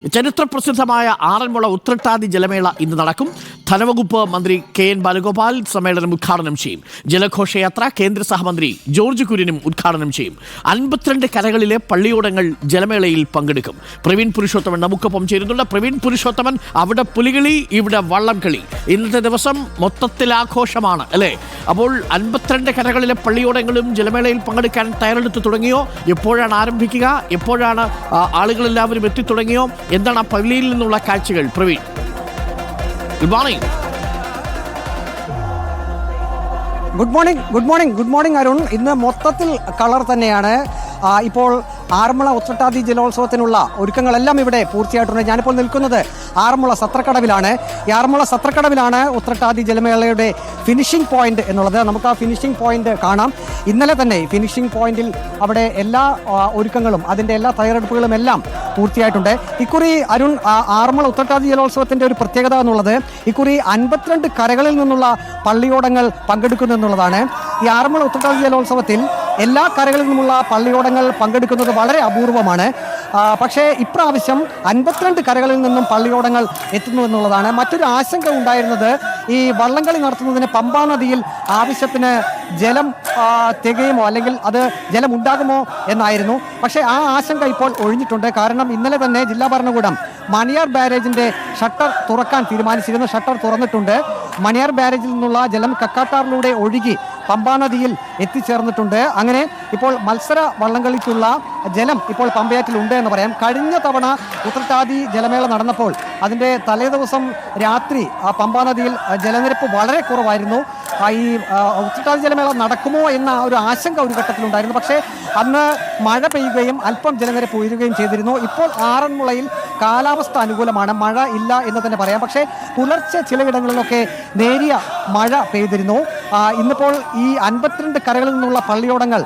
ചരിത്രപ്രസിദ്ധമായ ആറന്മുള ഉത്രട്ടാതി ജലമേള ഇന്ന് നടക്കും. ധനവകുപ്പ് മന്ത്രി കെ.എൻ. ബാലഗോപാൽ സമ്മേളനം ഉദ്ഘാടനം ചെയ്യും. ജലഘോഷയാത്ര കേന്ദ്ര സഹമന്ത്രി ജോർജ് കുര്യനും ഉദ്ഘാടനം ചെയ്യും. 52 കരകളിലെ പള്ളിയോടങ്ങൾ ജലമേളയിൽ പങ്കെടുക്കും. പ്രവീൺ പുരുഷോത്തമൻ നമുക്കൊപ്പം ചേരുന്നുണ്ട്. പ്രവീൺ പുരുഷോത്തമൻ, അവിടെ പുലികളി, ഇവിടെ വള്ളംകളി. ഇന്നത്തെ ദിവസം മൊത്തത്തിൽ ആഘോഷമാണ് അല്ലേ? അപ്പോൾ 52 കരകളിലെ പള്ളിയോടങ്ങളും ജലമേളയിൽ പങ്കെടുക്കാൻ തയ്യാറെടുത്ത് തുടങ്ങിയോ? എപ്പോഴാണ് ആരംഭിക്കുക? എപ്പോഴാണ് ആളുകളെല്ലാവരും എത്തിത്തുടങ്ങിയോ? എന്താണ് ആ പള്ളിയിൽ നിന്നുള്ള കാഴ്ചകൾ? Praveen, good morning. Good morning Arun. ഇന്ന് മൊത്തത്തിൽ കളർ തന്നെയാണ്. ഇപ്പോൾ ആറന്മുള ഉത്രട്ടാതി ജലോത്സവത്തിനുള്ള ഒരുക്കങ്ങളെല്ലാം ഇവിടെ പൂർത്തിയായിട്ടുണ്ട്. ഞാനിപ്പോൾ നിൽക്കുന്നത് ആറന്മുള സത്രക്കടവിലാണ്. ഈ ആറന്മുള സത്രക്കടവിലാണ് ഉത്രട്ടാതി ജലമേളയുടെ ഫിനിഷിംഗ് പോയിന്റ് എന്നുള്ളത്. നമുക്ക് ആ ഫിനിഷിംഗ് പോയിന്റ് കാണാം. ഇന്നലെ തന്നെ ഫിനിഷിംഗ് പോയിന്റിൽ അവിടെ എല്ലാ ഒരുക്കങ്ങളും അതിൻ്റെ എല്ലാ തയ്യാറെടുപ്പുകളും എല്ലാം പൂർത്തിയായിട്ടുണ്ട്. ഇക്കുറി അരുൺ, ആറന്മുള ഉത്രട്ടാതി ജലോത്സവത്തിൻ്റെ ഒരു പ്രത്യേകത എന്നുള്ളത് ഇക്കുറി 52 കരകളിൽ നിന്നുള്ള പള്ളിയോടങ്ങൾ പങ്കെടുക്കുന്നു എന്നുള്ളതാണ്. ഈ ആറന്മുള ഉത്രട്ടാതി ജലോത്സവത്തിൽ എല്ലാ കരകളിൽ നിന്നുമുള്ള പള്ളിയോടങ്ങൾ പങ്കെടുക്കുന്നത് വളരെ അപൂർവമാണ്. പക്ഷേ ഇപ്രാവശ്യം 52 കരകളിൽ നിന്നും പള്ളിയോടങ്ങൾ എത്തുന്നു എന്നുള്ളതാണ്. മറ്റൊരു ആശങ്ക ഉണ്ടായിരുന്നത് ഈ വള്ളംകളി നടത്തുന്നതിന് പമ്പാ നദിയിൽ ആവശ്യത്തിന് ജലം തികയുമോ അല്ലെങ്കിൽ അത് ജലം ഉണ്ടാകുമോ എന്നായിരുന്നു. പക്ഷേ ആ ആശങ്ക ഇപ്പോൾ ഒഴിഞ്ഞിട്ടുണ്ട്. കാരണം ഇന്നലെ തന്നെ ജില്ലാ ഭരണകൂടം മണിയാർ ബാരേജിൻ്റെ ഷട്ടർ തുറക്കാൻ തീരുമാനിച്ചിരുന്നു. ഷട്ടർ തുറന്നിട്ടുണ്ട്. മണിയാർ ബാരേജിൽ നിന്നുള്ള ജലം കക്കാട്ടാറിലൂടെ ഒഴുകി പമ്പാ നദിയിൽ എത്തിച്ചേർന്നിട്ടുണ്ട്. അങ്ങനെ ഇപ്പോൾ മത്സര വള്ളംകളിക്കുള്ള ജലം ഇപ്പോൾ പമ്പയാറ്റിലുണ്ട് എന്ന് പറയാം. കഴിഞ്ഞ തവണ ഉത്രട്ടാതി ജലമേള നടന്നപ്പോൾ അതിൻ്റെ തലേദിവസം രാത്രി പമ്പാ നദിയിൽ ജലനിരപ്പ് വളരെ കുറവായിരുന്നു. ഈ ഉത്രട്ടാതി ജലമേള നടക്കുമോ എന്ന ഒരു ആശങ്ക ഒരു ഘട്ടത്തിലുണ്ടായിരുന്നു. പക്ഷേ അന്ന് മഴ പെയ്യുകയും അല്പം ജലനിരപ്പ് ഉയരുകയും ചെയ്തിരുന്നു. ഇപ്പോൾ ആറന്മുളയിൽ കാലാവസ്ഥ അനുകൂലമാണ്, മഴ ഇല്ല എന്ന് തന്നെ പറയാം. പക്ഷേ പുലർച്ചെ ചിലയിടങ്ങളിലൊക്കെ നേരിയ മഴ പെയ്തിരുന്നു. ഇന്നിപ്പോൾ ഈ 52 കരകളിൽ നിന്നുള്ള പള്ളിയോടങ്ങൾ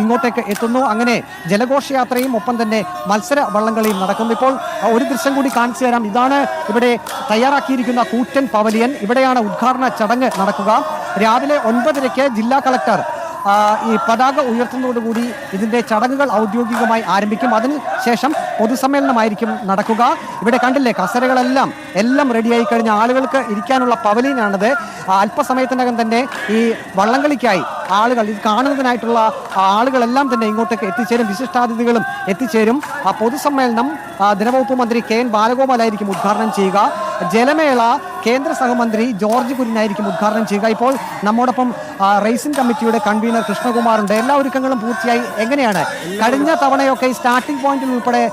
ഇങ്ങോട്ടേക്ക് എത്തുന്നു. അങ്ങനെ ജലഘോഷയാത്രയും ഒപ്പം തന്നെ മത്സര വള്ളംകളിയും നടക്കുന്നു. ഇപ്പോൾ ഒരു ദൃശ്യം കൂടി കാണിച്ചു തരാം. ഇതാണ് ഇവിടെ തയ്യാറാക്കിയിരിക്കുന്ന കൂറ്റൻ പവലിയൻ. ഇവിടെയാണ് ഉദ്ഘാടന ചടങ്ങ് നടക്കുക. രാവിലെ 9:30 ജില്ലാ കളക്ടർ ഈ പതാക ഉയർത്തുന്നതോടുകൂടി ഇതിൻ്റെ ചടങ്ങുകൾ ഔദ്യോഗികമായി ആരംഭിക്കും. അതിനുശേഷം പൊതുസമ്മേളനമായിരിക്കും നടക്കുക. ഇവിടെ കണ്ടില്ലേ, എല്ലാം റെഡിയായി കഴിഞ്ഞ ആളുകൾക്ക് ഇരിക്കാനുള്ള പവലിയനാണിത്. അല്പസമയത്തിനകം തന്നെ ഈ വള്ളംകളിക്കായി ആളുകൾ, ഇത് കാണുന്നതിനായിട്ടുള്ള ആളുകളെല്ലാം തന്നെ ഇങ്ങോട്ടേക്ക് എത്തിച്ചേരും. വിശിഷ്ടാതിഥികളും എത്തിച്ചേരും. പൊതുസമ്മേളനം ധനവകുപ്പ് മന്ത്രി കെ.എൻ. ബാലഗോപാലായിരിക്കും ഉദ്ഘാടനം ചെയ്യുക. ജലമേള കേന്ദ്ര സഹമന്ത്രി ജോർജ് കുര്യനായിരിക്കും ഉദ്ഘാടനം ചെയ്യുക. ഇപ്പോൾ നമ്മോടൊപ്പം റേസിംഗ് കമ്മിറ്റിയുടെ കൺവീനർ കൃഷ്ണകുമാറുണ്ട്. എല്ലാ ഒരുക്കങ്ങളും പൂർത്തിയായി. എങ്ങനെയാണ് കഴിഞ്ഞ തവണയൊക്കെ ഈ സ്റ്റാർട്ടിംഗ് പോയിന്റിൽ ഉൾപ്പെടെ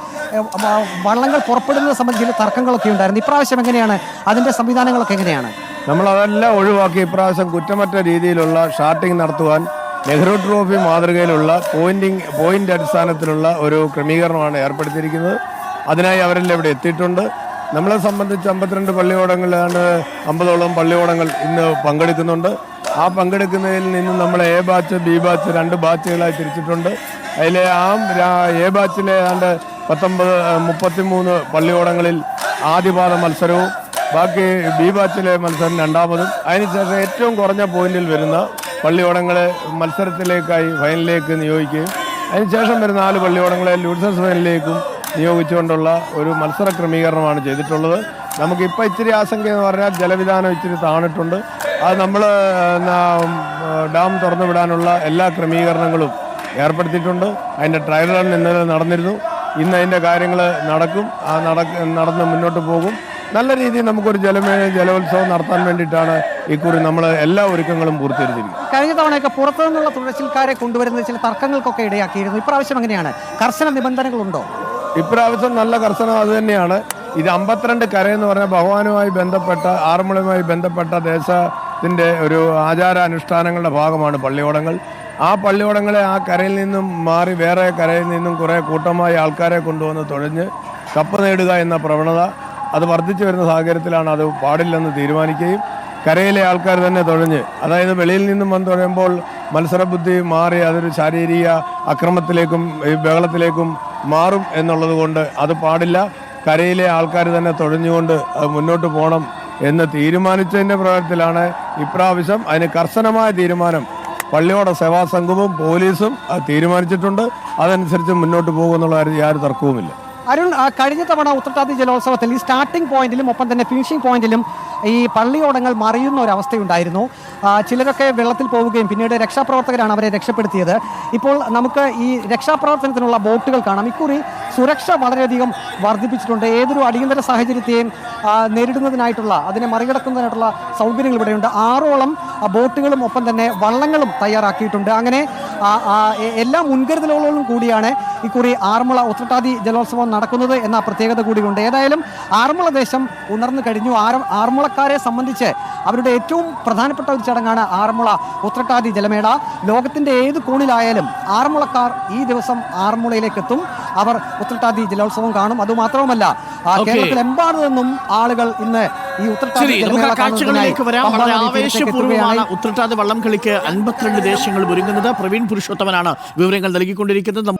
വള്ളങ്ങൾ പുറപ്പെടുന്നത് സംബന്ധിച്ച് തർക്കങ്ങളൊക്കെ ഉണ്ടായിരുന്നു. ഇപ്രാവശ്യം എങ്ങനെയാണ് അതിൻ്റെ സംവിധാനങ്ങളൊക്കെ എങ്ങനെയാണ്? നമ്മളതെല്ലാം ഒഴിവാക്കി ഇപ്രാവശ്യം കുറ്റമറ്റ രീതിയിലുള്ള ഷാർട്ടിംഗ് നടത്തുവാൻ നെഹ്റു ട്രോഫി മാതൃകയിലുള്ള പോയിന്റ് അടിസ്ഥാനത്തിലുള്ള ഒരു ക്രമീകരണമാണ് ഏർപ്പെടുത്തിയിരിക്കുന്നത്. അതിനായി അവരെല്ലാം ഇവിടെ എത്തിയിട്ടുണ്ട്. നമ്മളെ സംബന്ധിച്ച് 52 പള്ളിയോടങ്ങളിലാണ് 50ഓളം പള്ളിയോടങ്ങൾ ഇന്ന് പങ്കെടുക്കുന്നുണ്ട്. ആ പങ്കെടുക്കുന്നതിൽ നിന്ന് നമ്മൾ എ ബാച്ച്, ബി ബാച്ച് 2 ബാച്ചുകളായി തിരിച്ചിട്ടുണ്ട്. അതിലെ എ ബാച്ചിലെ 33 പള്ളിയോടങ്ങളിൽ ആദ്യപാദ മത്സരവും ബാക്കി ബി ബാച്ചിലെ മത്സരം രണ്ടാമതും, അതിനുശേഷം ഏറ്റവും കുറഞ്ഞ പോയിന്റിൽ വരുന്ന പള്ളിയോടങ്ങളെ മത്സരത്തിലേക്കായി ഫൈനലിലേക്ക് നിയോഗിക്കുകയും അതിനുശേഷം വരുന്ന 4 പള്ളിയോടങ്ങളെ ലൂസേഴ്സ് ഫൈനലിലേക്കും നിയോഗിച്ചുകൊണ്ടുള്ള ഒരു മത്സര ക്രമീകരണമാണ് ചെയ്തിട്ടുള്ളത്. നമുക്കിപ്പോൾ ഇച്ചിരി ആശങ്ക എന്ന് പറഞ്ഞാൽ ജലവിധാനം ഇച്ചിരി താണിട്ടുണ്ട്. അത് നമ്മൾ ഡാം തുറന്നു വിടാനുള്ള എല്ലാ ക്രമീകരണങ്ങളും ഏർപ്പെടുത്തിയിട്ടുണ്ട്. അതിൻ്റെ ട്രയൽ റൺ ഇന്നലെ നടന്നിരുന്നു. ഇന്ന് അതിൻ്റെ കാര്യങ്ങൾ നടക്കും. നടന്ന് മുന്നോട്ട് പോകും. നല്ല രീതിയിൽ നമുക്കൊരു ജലോത്സവം നടത്താൻ വേണ്ടിയിട്ടാണ് ഇക്കുറി നമ്മൾ എല്ലാ ഒരുക്കങ്ങളും പൂർത്തീകരിച്ചിരിക്കുന്നത്. കഴിഞ്ഞ തവണയൊക്കെ പുറത്തു നിന്നുള്ള തുഴച്ചിൽക്കാരെ കൊണ്ടുവരുന്നത് ചില തർക്കങ്ങൾക്കൊക്കെ ഇടയാക്കിയിരുന്നു. ഇപ്രാവശ്യം എങ്ങനെയാണ്? കർശന നിബന്ധനകളുണ്ടോ? ഇപ്രാവശ്യം നല്ല കർശനം അത് തന്നെയാണ്. ഇത് 52 കരയെന്ന് പറഞ്ഞാൽ ഭഗവാനുമായി ബന്ധപ്പെട്ട, ആറന്മുളയുമായി ബന്ധപ്പെട്ട ദേശത്തിൻ്റെ ഒരു ആചാരാനുഷ്ഠാനങ്ങളുടെ ഭാഗമാണ് പള്ളിയോടങ്ങൾ. ആ പള്ളിയോടങ്ങളെ ആ കരയിൽ നിന്നും മാറി വേറെ കരയിൽ നിന്നും കുറേ കൂട്ടമായി ആൾക്കാരെ കൊണ്ടുവന്ന് തുഴഞ്ഞ് കപ്പ് നേടുക എന്ന പ്രവണത അത് വർദ്ധിച്ചു വരുന്ന സാഹചര്യത്തിലാണ് അത് പാടില്ലെന്ന് തീരുമാനിക്കുകയും കരയിലെ ആൾക്കാർ തന്നെ തുഴഞ്ഞ്, അതായത് വെളിയിൽ നിന്നും വന്ന് തുഴയുമ്പോൾ മത്സരബുദ്ധി മാറി അതൊരു ശാരീരിക അക്രമത്തിലേക്കും ബഹളത്തിലേക്കും മാറും എന്നുള്ളത് കൊണ്ട് അത് പാടില്ല. കരയിലെ ആൾക്കാർ തന്നെ തുഴഞ്ഞുകൊണ്ട് അത് മുന്നോട്ട് പോകണം എന്ന് തീരുമാനിച്ചതിൻ്റെ പ്രകാരത്തിലാണ് ഇപ്രാവശ്യം അതിന് കർശനമായ തീരുമാനം പള്ളിയോട സേവാ സംഘവും പോലീസും തീരുമാനിച്ചിട്ടുണ്ട്. അതനുസരിച്ച് മുന്നോട്ട് പോകുമെന്നുള്ള യാതൊരു തർക്കവുമില്ല. അരുൺ, കഴിഞ്ഞ തവണ ഉത്രട്ടാതി ജലോത്സവത്തിൽ ഈ സ്റ്റാർട്ടിംഗ് പോയിന്റിലും ഒപ്പം തന്നെ ഫിനിഷിംഗ് പോയിന്റിലും ഈ പള്ളിയോടങ്ങൾ മറിയുന്ന ഒരവസ്ഥയുണ്ടായിരുന്നു. ചിലരൊക്കെ വെള്ളത്തിൽ പോവുകയും പിന്നീട് രക്ഷാപ്രവർത്തകരാണ് അവരെ രക്ഷപ്പെടുത്തിയത്. ഇപ്പോൾ നമുക്ക് ഈ രക്ഷാപ്രവർത്തനത്തിനുള്ള ബോട്ടുകൾ കാണാം. ഇക്കുറി സുരക്ഷ വളരെയധികം വർദ്ധിപ്പിച്ചിട്ടുണ്ട്. ഏതൊരു അടിയന്തര സാഹചര്യത്തെയും നേരിടുന്നതിനായിട്ടുള്ള, അതിനെ മറികടക്കുന്നതിനായിട്ടുള്ള സൗകര്യങ്ങൾ ഇവിടെയുണ്ട്. 6ഓളം ബോട്ടുകളും ഒപ്പം തന്നെ വള്ളങ്ങളും തയ്യാറാക്കിയിട്ടുണ്ട്. അങ്ങനെ എല്ലാ മുൻകരുതലുകളോടും കൂടിയാണ് ഇക്കുറി ആറന്മുള ഉത്രട്ടാതി ജലോത്സവം നടക്കുന്നത് എന്ന പ്രത്യേകത കൂടിയുണ്ട്. ഏതായാലും ആറന്മുള ദേശം ഉണർന്നു കഴിഞ്ഞു. ആറന്മുളക്കാരെ സംബന്ധിച്ച് അവരുടെ ഏറ്റവും പ്രധാനപ്പെട്ട ഒരു ചടങ്ങാണ് ആറന്മുള ഉത്രട്ടാതി ജലമേള. ലോകത്തിന്റെ ഏത് കോണിലായാലും ആറന്മുളക്കാർ ഈ ദിവസം ആറന്മുളയിലേക്ക് എത്തും. അവർ ഉത്രട്ടാതി ജലോത്സവം കാണും. അതുമാത്രവുമല്ല, കേരളത്തിലെമ്പാടും നിന്നും ആളുകൾ ഇന്ന് ഈ ഉത്രട്ടാതി ജലമേള കാഴ്ചകളിലേക്ക് വരാം. വളരെ ആവേശപൂർവ്വമാണ് ഉത്രട്ടാതി വള്ളം കളിക്ക് 52 ദേശങ്ങൾ ഒരുങ്ങുന്നത്. പ്രവീൺ പുരുഷോത്തമനാണ് വിവരങ്ങൾ നൽകിക്കൊണ്ടിരിക്കുന്നത്.